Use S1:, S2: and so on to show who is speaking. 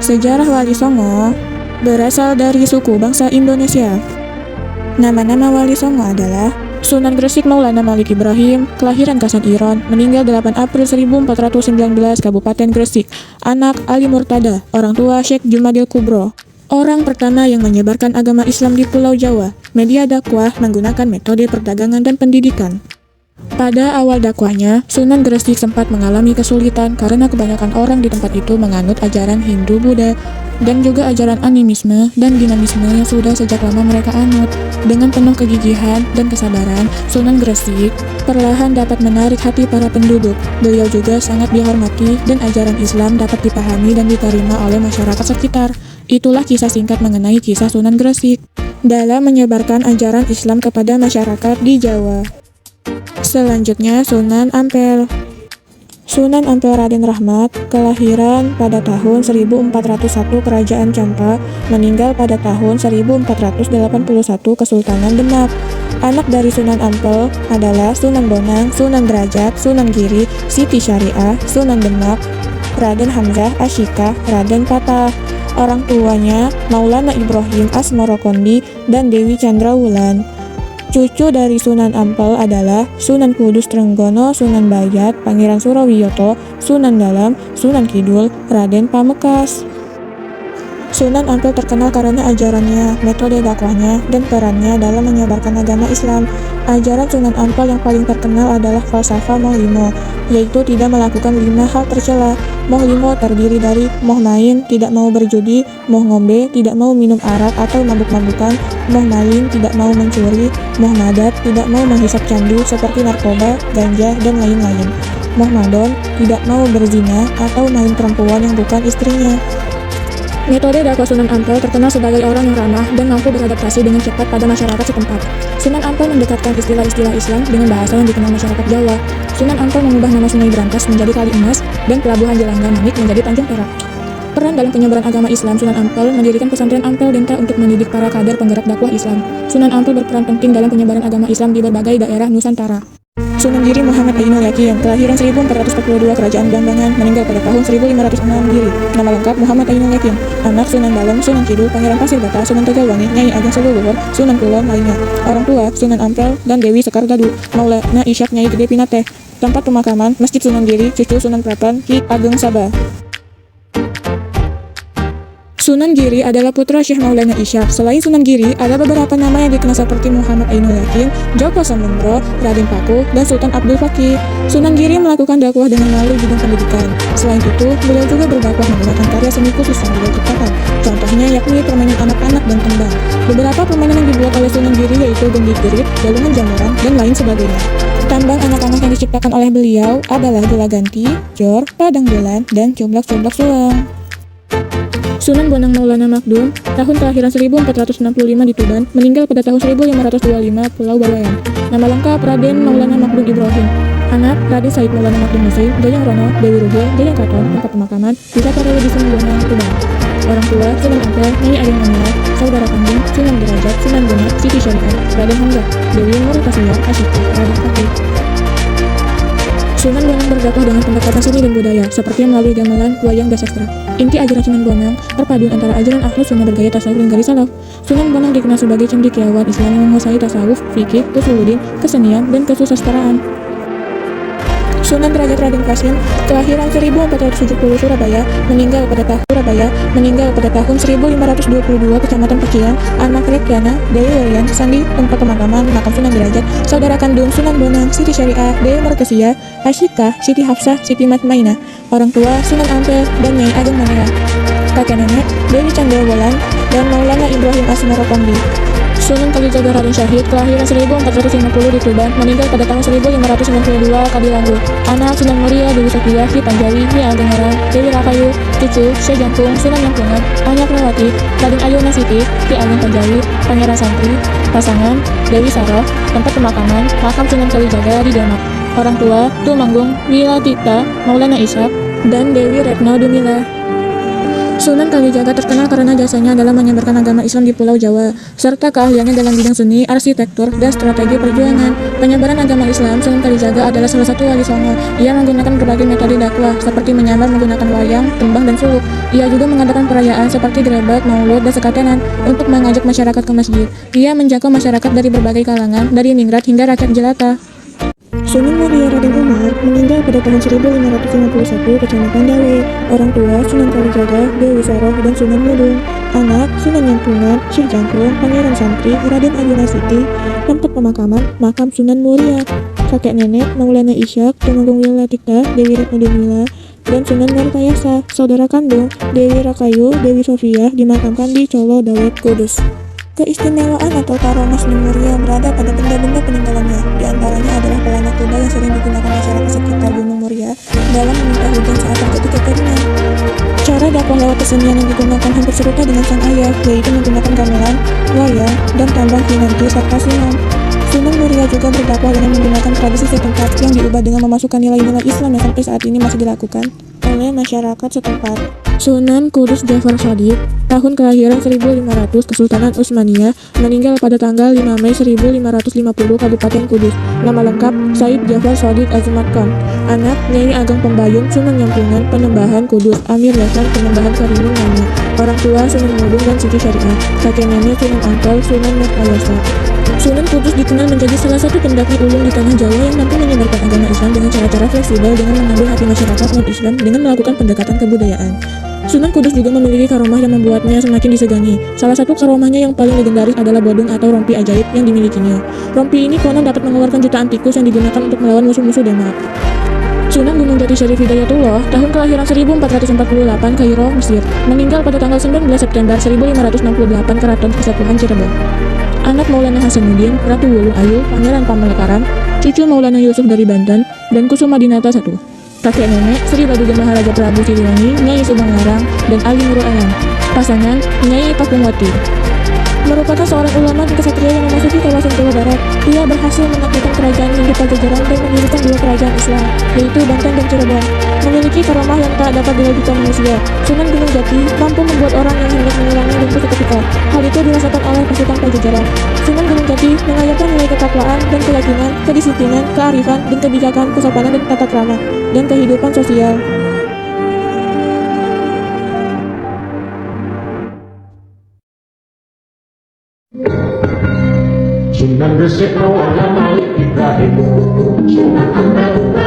S1: Sejarah Wali Songo berasal dari suku bangsa Indonesia. Nama-nama Wali Songo adalah Sunan Gresik Maulana Malik Ibrahim, kelahiran Kasan Iron, meninggal 8 April 1419, Kabupaten Gresik. Anak Ali Murtada, orang tua Syekh Jumadil Kubro. Orang pertama yang menyebarkan agama Islam di Pulau Jawa. Media dakwah menggunakan metode perdagangan dan pendidikan. Pada awal dakwahnya, Sunan Gresik sempat mengalami kesulitan karena kebanyakan orang di tempat itu menganut ajaran Hindu-Buddha dan juga ajaran animisme dan dinamisme yang sudah sejak lama mereka anut. Dengan penuh kegigihan dan kesabaran, Sunan Gresik perlahan dapat menarik hati para penduduk. Beliau juga sangat dihormati dan ajaran Islam dapat dipahami dan diterima oleh masyarakat sekitar. Itulah kisah singkat mengenai kisah Sunan Gresik dalam menyebarkan ajaran Islam kepada masyarakat di Jawa. Selanjutnya Sunan Ampel. Sunan Ampel Raden Rahmat, kelahiran pada tahun 1401 Kerajaan Campa, meninggal pada tahun 1481 Kesultanan Demak. Anak dari Sunan Ampel adalah Sunan Bonang, Sunan Derajat, Sunan Giri, Siti Syariah, Sunan Demak, Raden Hamzah Asyikah, Raden Patah. Orang tuanya Maulana Ibrahim Asmorokondi dan Dewi Chandrawulan. Cucu dari Sunan Ampel adalah Sunan Kudus Trenggono, Sunan Bayat, Pangeran Surawiyoto, Sunan Dalam, Sunan Kidul, Raden Pamekas. Sunan Ampel terkenal karena ajarannya, metode dakwahnya, dan perannya dalam menyebarkan agama Islam. Ajaran Sunan Ampel yang paling terkenal adalah falsafah Moh Limo, yaitu tidak melakukan 5 hal tercela. Moh Limo terdiri dari moh main, tidak mau berjudi, moh ngombe, tidak mau minum arak atau mabuk-mabukan, moh maling, tidak mau mencuri, moh madat, tidak mau menghisap candu seperti narkoba, ganja, dan lain-lain. Moh madon, tidak mau berzina atau main perempuan yang bukan istrinya. Metode dakwah Sunan Ampel terkenal sebagai orang yang ramah dan mampu beradaptasi dengan cepat pada masyarakat setempat. Sunan Ampel mendekatkan istilah-istilah Islam dengan bahasa yang dikenal masyarakat Jawa. Sunan Ampel mengubah nama Sungai Brantas menjadi Kali Emas dan pelabuhan Jelangga Manik menjadi Tanjung Perak. Peran dalam penyebaran agama Islam, Sunan Ampel mendirikan pesantren Ampel Denta untuk mendidik para kader penggerak dakwah Islam. Sunan Ampel berperan penting dalam penyebaran agama Islam di berbagai daerah Nusantara. Sunan Giri Muhammad Ainul Yakin, kelahiran 1442 Kerajaan Blambangan, meninggal pada tahun 1506 Giri. Nama lengkap Muhammad Ainul Yakin. Anak Sunan Dalam, Sunan Kidul, Pangeran Pasir Bata, Sunan Tegalwangi, Nyai Ageng Seluruhur, Sunan Kulon lainnya. Orang tua Sunan Ampel dan Dewi Sekar Gadu, Maulana Ishak Nyai Gede Pinate. Tempat pemakaman Masjid Sunan Giri, cucu Sunan Prapan, Ki Ageng Sabah. Sunan Giri adalah putra Syekh Maulana Ishak. Selain Sunan Giri, ada beberapa nama yang dikenal seperti Muhammad Ainul Yakin, Joko Samudro, Raden Paku, dan Sultan Abdul Fakih. Sunan Giri melakukan dakwah dengan melalui bidang pendidikan. Selain itu, beliau juga berdakwah menggunakan karya seni khusus yang beliau ciptakan. Contohnya yakni permainan anak-anak dan tembang. Beberapa permainan yang dibuat oleh Sunan Giri yaitu gendit gerit, galungan jamuran, dan lain sebagainya. Tambang anak-anak yang diciptakan oleh beliau adalah bola ganti, jor, padang bulan, dan cumblak-cumblak sulang. Sunan Bonang Maulana Makdum, tahun kelahiran 1465 di Tuban, meninggal pada tahun 1525 Pulau Bawean. Nama lengkap Raden Maulana Makdum Ibrahim. Anak Raden Said Maulana Makdum Muslim, Jayang Rono, Dewi Ruhil, Jayang Katon, tempat pemakaman, Desa Karewi di Sunan Bonang, Tuban. Orang tua Sunan Ampel, Nyai Ageng Amila, saudara kandung Sunan Derajat, Sunan Demak, Siti Syariah, Raden Hamzah, Dewi Murtasiyah, Asyikah, Raden Fatih. Sunan Bonang berdakwah dengan pendekatan seni dan budaya, seperti melalui gamelan, wayang, dan sastra. Inti ajaran Sunan Bonang, perpaduan antara ajaran Ahlus Sunnah bergaya tasawuf dan garis salaf. Sunan Bonang dikenal sebagai cendekiawan Islam yang menguasai tasawuf, fikih, usuluddin, kesenian, dan kesusastraan. Sunan Derajat Raden Qasim, kelahiran 1470 Surabaya, meninggal pada tahun 1522 Kecamatan Pecian, anak Rekyana, Dewi Wayan, Sandi, tempat pemakaman makam Sunan Derajat, saudara kandung Sunan Bonang, Siti Syariah, Dewi Murtasiyah, Asyikah, Siti Hafsah, Siti Matmainah. Orang tua Sunan Ampel dan Nyai Ageng Manela. Kakek nenek Dewi Chandrawulan dan Maulana Ibrahim Asmorokondi. Sunan Kalijaga Raden Syahid, kelahiran 1450 di Tuban, meninggal pada tahun 1592 Kadilangu. Anak Sunan Muria, Dewi Sakiah, Ki Panjawi, Ki Ageng Herang, Dewi Rakayu, cucu Syekh Jangkung, Sunan Nyangkungan, Anak Lewati, Raden Ayuna Siti, Ki Ageng Panjawi, Pangeran Santri, pasangan Dewi Saroh, tempat pemakaman makam Sunan Kalijaga di Demak. Orang tua Tumanggung Wilatita, Maulana Ishak, dan Dewi Retno Dumila. Sunan Kalijaga terkenal karena jasanya dalam menyebarkan agama Islam di Pulau Jawa, serta keahliannya dalam bidang seni, arsitektur, dan strategi perjuangan. Penyebaran agama Islam, Sunan Kalijaga adalah salah satu wali songo. Ia menggunakan berbagai metode dakwah, seperti menyamar menggunakan wayang, tembang, dan suluk. Ia juga mengadakan perayaan seperti Grebek, Maulud, dan Sekatenan untuk mengajak masyarakat ke masjid. Ia menjangkau masyarakat dari berbagai kalangan, dari ningrat hingga rakyat jelata. Sunan Muria Raden Umar meninggal pada tahun 1551 Kecamatan Dawe. Orang tua Sunan Kalijaga, Dewi Saroh, dan Sunan Mudung. Anak Sunan Nyampungan, Syekh Jangkung, Pangeran Santri, Raden Adinasiti. Tempat pemakaman, makam Sunan Muria. Kakek nenek Maulana Ishak, Tumenggung Wilatikta, Dewi Ratnademila, dan Sunan Nurtayasa. Saudara kandung Dewi Rakayu, Dewi Sofia dimakamkan di Colo Dawet, Kudus. Keistimewaan atau karomah Sunan Muria berada pada benda-benda peninggalannya. Di antaranya adalah pelana kuda yang sering digunakan masyarakat sekitar Gunung Muria dalam meminta hujan saat terjadi kekeringan. Cara dakwah lewat kesenian yang digunakan hampir serupa dengan sang ayah, yaitu menggunakan gamelan, wayang, dan tambang kinanti serta sinom. Sunan Muria juga berdakwah dengan menggunakan tradisi setempat yang diubah dengan memasukkan nilai-nilai Islam yang sampai saat ini masih dilakukan oleh masyarakat setempat. Sunan Kudus Jafar Shadiq, tahun kelahiran 1500 Kesultanan Utsmaniyah, meninggal pada tanggal 5 Mei 1550 Kabupaten Kudus. Nama lengkap Said Jafar Shadiq Azimat Khan. Anak Nyai Ageng Pembayun Sunan Nyampungan Penembahan Kudus, Amir Yasan Penembahan Karimun Nami. Orang tua Sunan Mudung dan Siti Syariah. Kakek nenek Sunan Ampel Sunan Nurtayasa. Sunan Kudus dikenal menjadi salah satu pendaki ulung di tanah Jawa yang mampu menyebarkan agama Islam dengan cara-cara fleksibel dengan mengambil hati masyarakat non-Islam dengan melakukan pendekatan kebudayaan. Sunan Kudus juga memiliki karomah yang membuatnya semakin disegani. Salah satu karomahnya yang paling legendaris adalah bodong atau rompi ajaib yang dimilikinya. Rompi ini konon dapat mengeluarkan jutaan tikus yang digunakan untuk melawan musuh-musuh Demak. Sunan Gunung Jati Syarif Hidayatullah, tahun kelahiran 1448 Kairo, Mesir, meninggal pada tanggal 19 September 1568 Keraton Kesatuan Cirebon. Anak Maulana Hasanuddin, Ratu Wulung Ayu, Pangeran Pamekaran, cucu Maulana Yusuf dari Banten, dan Kusumadinata I. Kakek nenek Sri Baduga Maharaja Prabu Siliwangi, Nyai Subang Larang, dan Ali Nurul Alam. Pasangan Nyai Pakungwati. Merupakan seorang ulama dan kesatria yang memasuki kawasan Jawa Barat. Ia berhasil menaklukkan kerajaan Hindu Pajajaran dan mendirikan dua kerajaan Islam, yaitu Banten dan Cirebon. Memiliki karomah yang tak dapat diragukan manusia, Sunan Gunung Jati mampu membuat orang yang hendak menyerangnya lumpuh seketika. Hal itu dirasakan oleh pasukan Pajajaran. Sunan Gunung Jati mengajarkan nilai ketakwaan dan keyakinan, kedisiplinan, kearifan dan kebijakan, kesopanan dan tata krama, dan kehidupan sosial.
S2: Sunan Gresik Maulana Malik Ibrahim, Sunan Ampel